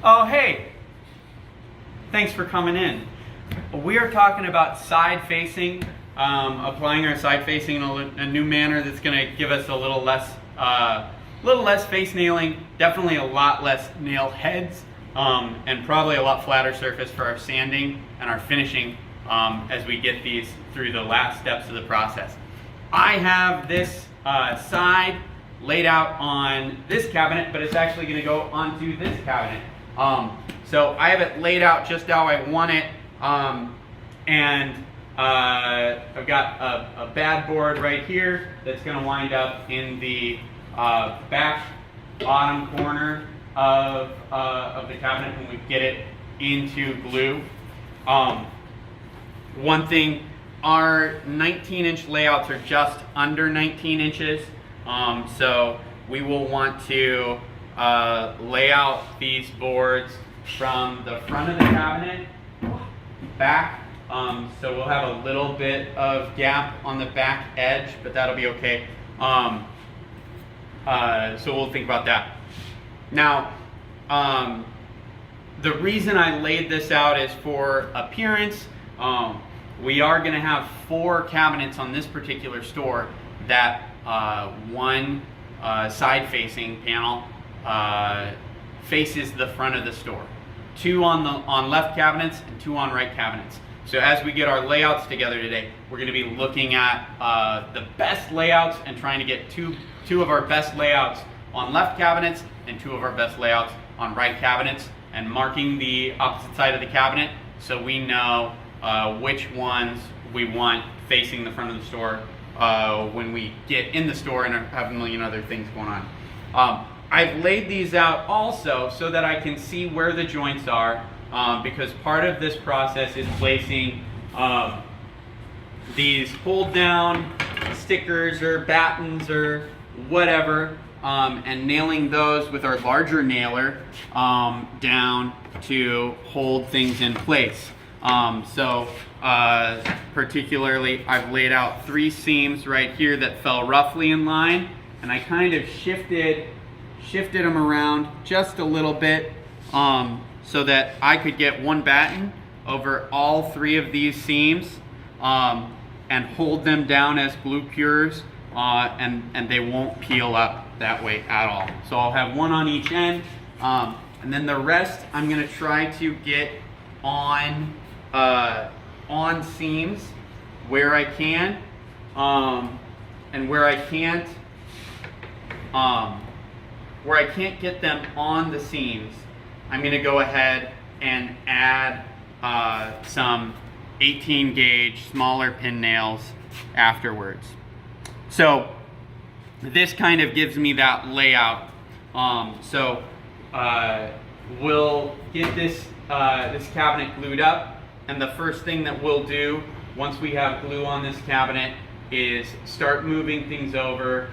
Oh, hey, thanks for coming in. We are talking about side facing, applying our side facing in a new manner that's going to give us a little less face nailing, definitely a lot less nail heads, and probably a lot flatter surface for our sanding and our finishing as we get these through the last steps of the process. I have this side laid out on this cabinet, but it's actually going to go onto this cabinet. So I have it laid out just how I want it, and I've got a bad board right here that's going to wind up in the back bottom corner of the cabinet when we get it into glue. One thing, our 19-inch layouts are just under 19 inches, so we will want to lay out these boards from the front of the cabinet back, so we'll have a little bit of gap on the back edge, but that'll be okay. So we'll think about that. Now, the reason I laid this out is for appearance. We are going to have 4 cabinets on this particular store that one side-facing panel faces the front of the store. 2 on left cabinets and 2 on right cabinets. So as we get our layouts together today, we're going to be looking at the best layouts and trying to get two of our best layouts on left cabinets and 2 of our best layouts on right cabinets, and marking the opposite side of the cabinet so we know which ones we want facing the front of the store when we get in the store and have a million other things going on. I've laid these out also so that I can see where the joints are, because part of this process is placing these hold down stickers or battens or whatever, and nailing those with our larger nailer down to hold things in place. Particularly, I've laid out 3 seams right here that fell roughly in line, and I kind of shifted them around just a little bit so that I could get one batten over all 3 of these seams and hold them down as glue cures, and they won't peel up that way at all. So I'll have one on each end, and then the rest I'm going to try to get on seams where I can, and where I can't get them on the seams, I'm going to go ahead and add some 18 gauge smaller pin nails afterwards. So this kind of gives me that layout. We'll get this cabinet glued up, and the first thing that we'll do once we have glue on this cabinet is start moving things over,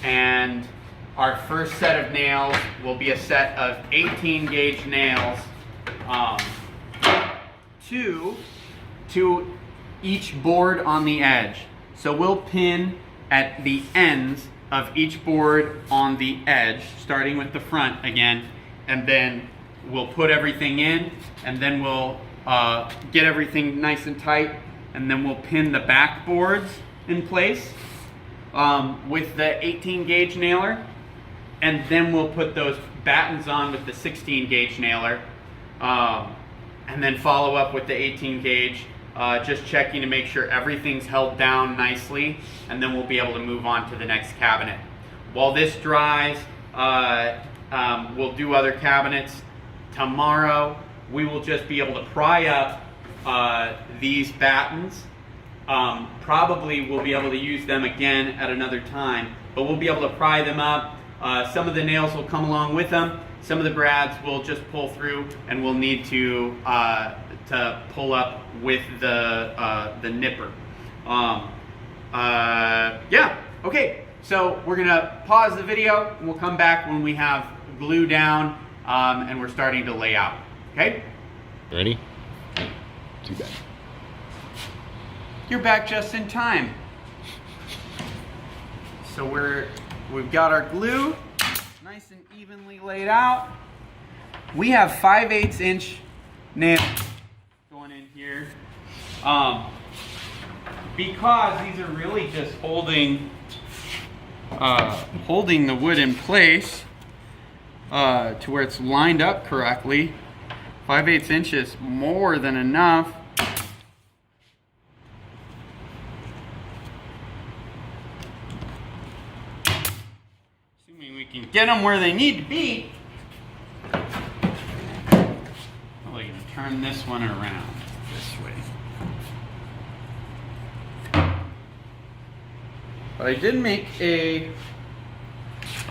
and our first set of nails will be a set of 18 gauge nails, to each board on the edge. So we'll pin at the ends of each board on the edge, starting with the front again, and then we'll put everything in, and then we'll get everything nice and tight, and then we'll pin the back boards in place with the 18 gauge nailer, and then we'll put those battens on with the 16 gauge nailer, and then follow up with the 18 gauge, just checking to make sure everything's held down nicely, and then we'll be able to move on to the next cabinet. While this dries, we'll do other cabinets. Tomorrow we will just be able to pry up these battens. Probably we'll be able to use them again at another time, but we'll be able to pry them up. Some of the nails will come along with them. Some of the brads will just pull through, and we'll need to pull up with the nipper. Yeah, okay. So we're gonna pause the video, and we'll come back when we have glue down and we're starting to lay out. Okay? Ready? Too bad. You're back just in time. So we've got our glue nice and evenly laid out. we have 5/8 inch nails going in here. Because these are really just holding the wood in place to where it's lined up correctly. 5/8 inches more than enough. Assuming we can get them where they need to be. Probably gonna turn this one around this way. But I did make a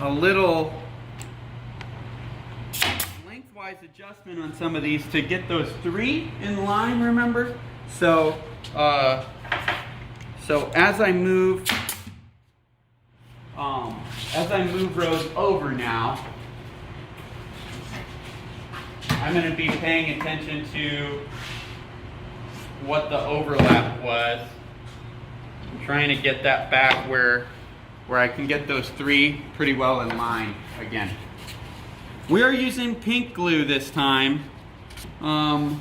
little lengthwise adjustment on some of these to get those 3 in line, remember? So as I move rows over now, I'm going to be paying attention to what the overlap was. I'm trying to get that back where I can get those 3 pretty well in line again. We are using pink glue this time. I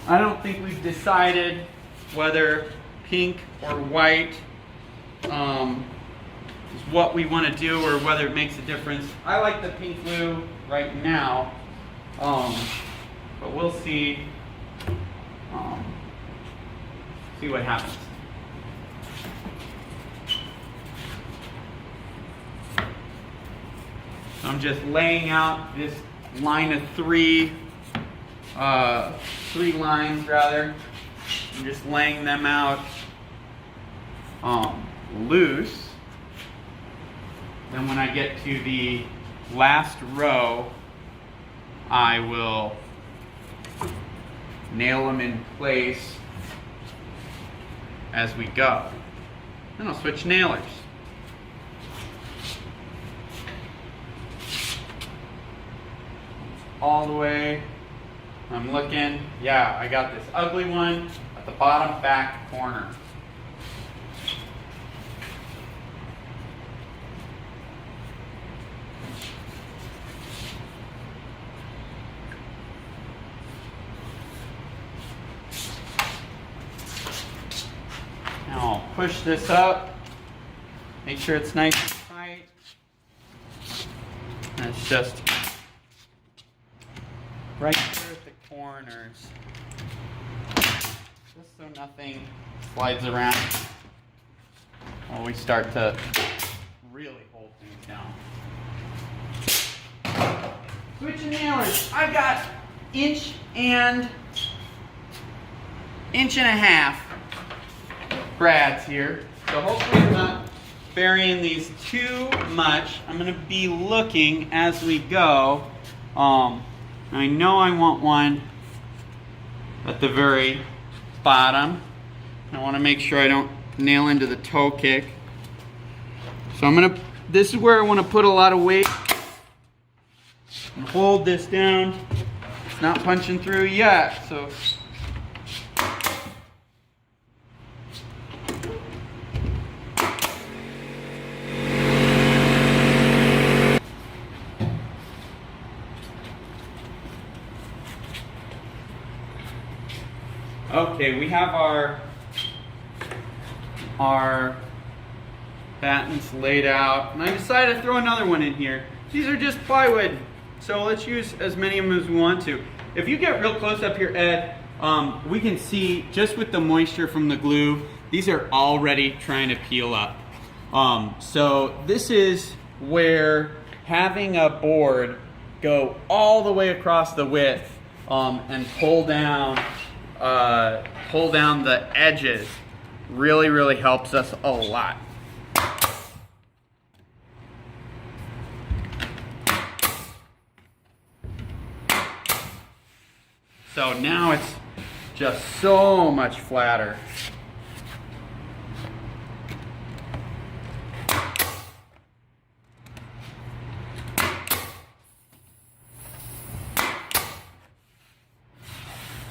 don't think we've decided whether pink or white is what we want to do or whether it makes a difference. I like the pink glue right now, but we'll see what happens. I'm just laying out this line of 3 lines rather. I'm just laying them out loose. Then when I get to the last row, I will nail them in place as we go. Then I'll switch nailers. All the way. I'm looking. Yeah, I got this ugly one at the bottom back corner. Now I'll push this up. Make sure it's nice and tight. And it's just right here at the corners, just so nothing slides around while we start to really hold things down. Switching nailers. I've got inch and a half brads here, so hopefully I'm not burying these too much. I'm going to be looking as we go. I know I want one at the very bottom. I want to make sure I don't nail into the toe kick. So this is where I want to put a lot of weight and hold this down. It's not punching through yet, so. Okay, we have our battens laid out, and I decided to throw another one in here. These are just plywood, so let's use as many of them as we want to. If you get real close up here, Ed, we can see just with the moisture from the glue, these are already trying to peel up. So this is where having a board go all the way across the width and pull down the edges really helps us a lot. So now it's just so much flatter.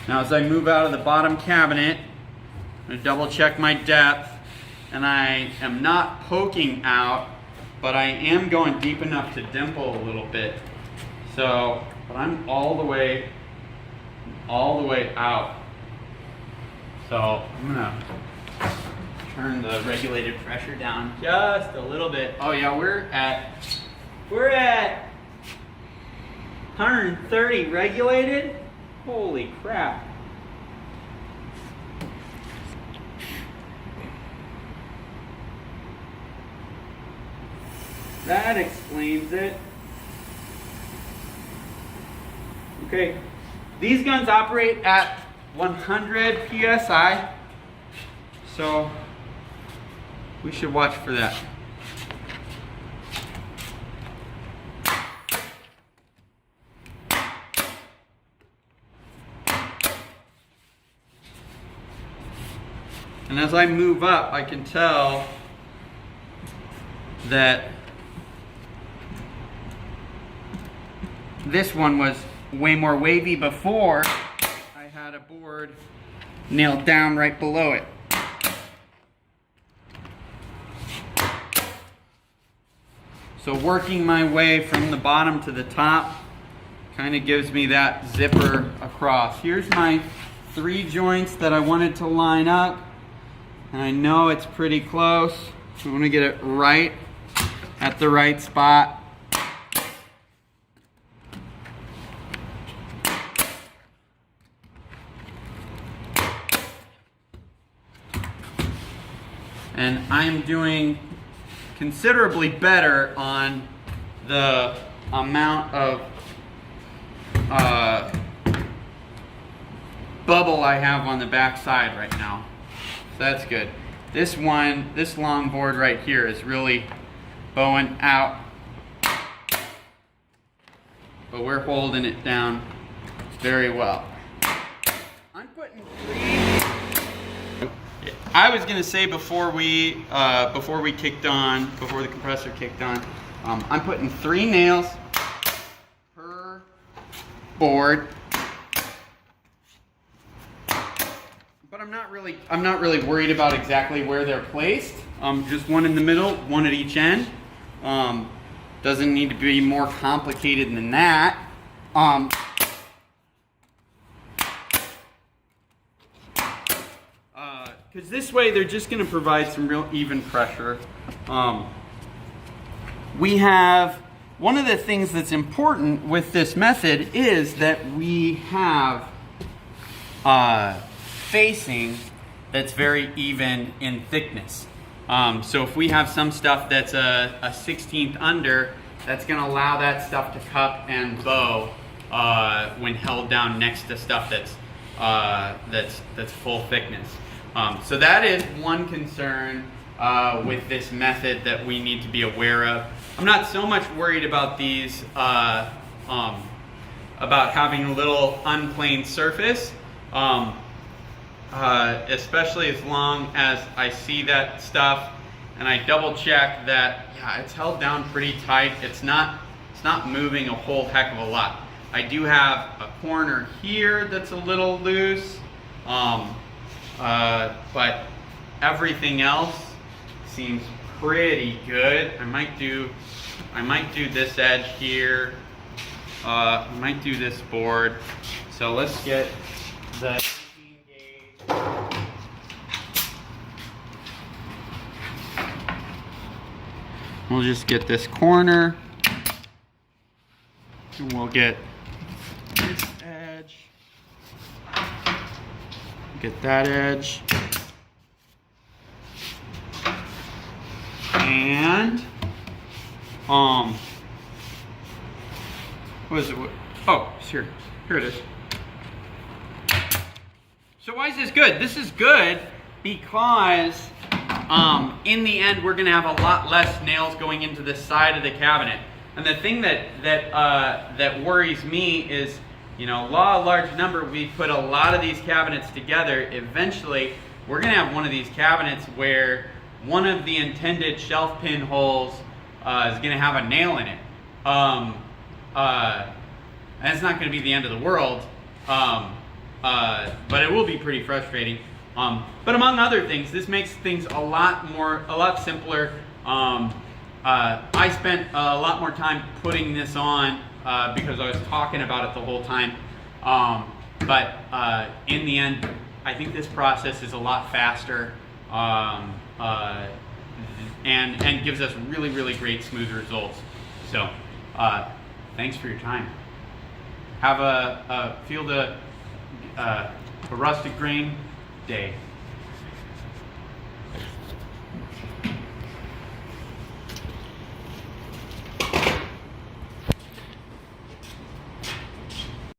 Now as I move out of the bottom cabinet, I'm going to double check my depth, and I am not poking out, but I am going deep enough to dimple a little bit. So, but I'm all the way out. So I'm gonna turn the regulated pressure down just a little bit. Oh yeah, we're at 130 regulated. Holy crap. That explains it. Okay, these guns operate at 100 PSI, so we should watch for that. And as I move up, I can tell that this one was way more wavy before I had a board nailed down right below it. So working my way from the bottom to the top kind of gives me that zipper across. Here's my 3 joints that I wanted to line up, and I know it's pretty close. I want to get it right at the right spot. And I'm doing considerably better on the amount of bubble I have on the back side right now. So that's good. This long board right here is really bowing out, but we're holding it down very well. I'm putting 3. I was gonna say before the compressor kicked on, I'm putting 3 nails per board, but I'm not really worried about exactly where they're placed. Just one in the middle, one at each end. Doesn't need to be more complicated than that. Because this way they're just going to provide some real even pressure. We have, one of the things that's important with this method is that we have facing that's very even in thickness. So if we have some stuff that's a 1/16 under, that's going to allow that stuff to cup and bow when held down next to stuff that's full thickness. So that is one concern with this method that we need to be aware of. I'm not so much worried about these, about having a little unplaned surface, especially as long as I see that stuff and I double check that, yeah, it's held down pretty tight. It's not moving a whole heck of a lot. I do have a corner here that's a little loose. But everything else seems pretty good. I might do this edge here. I might do this board. So let's get the 18 gauge. We'll just get this corner. And we'll get this edge. Get that edge. And what is it? Oh, it's here. Here it is. So why is this good? This is good because in the end we're gonna have a lot less nails going into the side of the cabinet. And the thing that worries me is, you know, law of large number, we put a lot of these cabinets together. Eventually, we're gonna have one of these cabinets where one of the intended shelf pin holes is gonna have a nail in it. And it's not gonna be the end of the world, but it will be pretty frustrating. But among other things, this makes things a lot simpler. I spent a lot more time putting this on because I was talking about it the whole time. But in the end, I think this process is a lot faster and gives us really, really great smooth results. So thanks for your time. Have a field a rustic grain day.